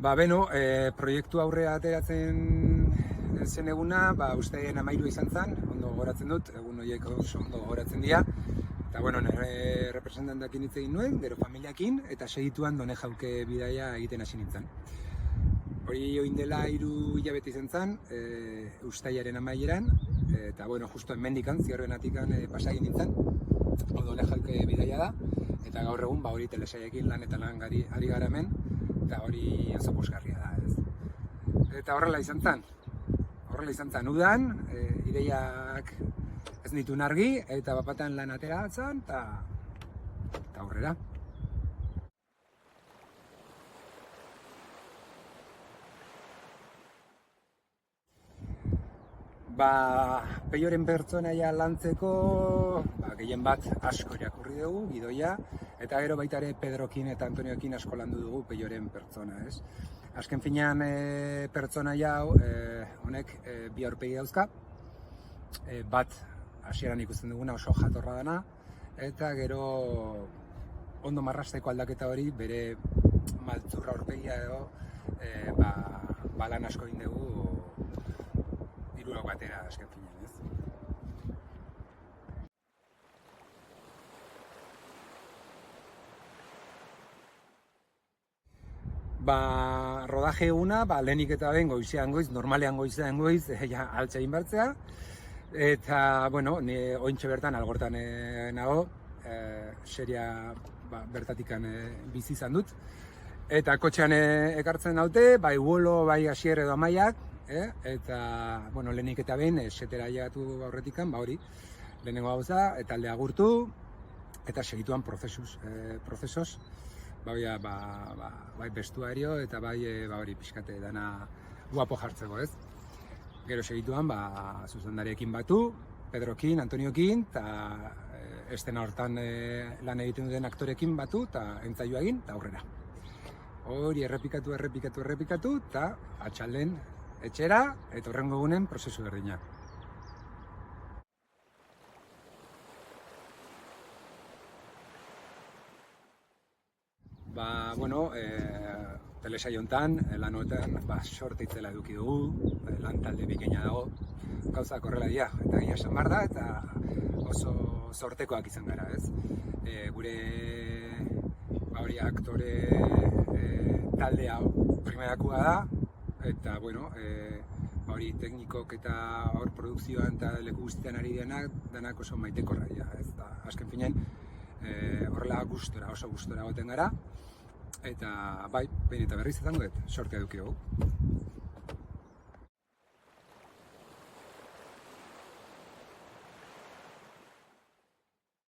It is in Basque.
Proiektu aurrera ateratzen zen eguna, ustean 13 izan zen, ondo gogoratzen dut, egun horiek oso ondo gogoratzen dira. Eta, nire representantekin hitz egin nuen, gero familiakin, eta segituan Done Jauke bidaia egiten hasi nintzen. Hori oin dela 3 hilabete izan zen, ustailaren amaieran, eta, justo hemendikan, Zierroenatikan pasagin nintzen, Done Jauke bidaia da, eta gaur egun, hori telesaiekin lan eta lan ari gara hemen, eta hori oso pozgarria da, ez. Eta horrela izan zen, udan, ideiak ez nituen argi, eta bapatan lan atera atzan, eta aurrera. Peioren pertsonaia lantzeko gehien bat asko irakurri dugu, gidoia, eta gero baita ere Pedrokin eta Antoniokin asko landu dugu Peioren pertsona, ez? Azken finean pertsonaia hau, honek bi aurpegi dauzka, bat hasieran ikusten duguna oso jatorra dana, eta gero ondo marrasteko aldaketa hori bere maltzurra aurpegia edo lan asko egin dugu hirurak batera azken finean, ez? Rodaje eguna, lehenik eta behin goizean goiz, normalean goizean goiz, altza egin bertzea. Eta, ni ointxe bertan, algortan nago, seria bertatikan bizi izan dut. Eta kotxean ekartzen daute, bai Uolo, bai Asier edo Amaiak, eta, lehenik eta behin, setera llegatu aurretikan, hori, lehenengo gauza, eta alde agurtu, eta segituan prozesos, bai bestuario eta bai hori pixkate dana guapo jartzeko, ez? Gero segituan, zuzendariekin batu, Pedrokin, Antoniokin, eta estena hortan lan egiten duten aktorekin batu, eta entzaioa egin, eta aurrera. Hori errepikatu, eta atxalden etxera, eta horrengo egunen prozesu berdina. Telesaio honetan, lan honetan, sorte itzela eduki dugu, lan talde bikaina dago, gauzak horrela dira, eta gila esan behar da, eta oso sortekoak izan gara, ez? Gure hori aktore taldea primerakua da, eta hori teknikok eta hor produkzioan eta leku guztietan ari denak oso maitekorra dira, ez? Azken finean, horrela oso gustora goten gara, eta behin eta berriz izango dut, sortea eduki dugu.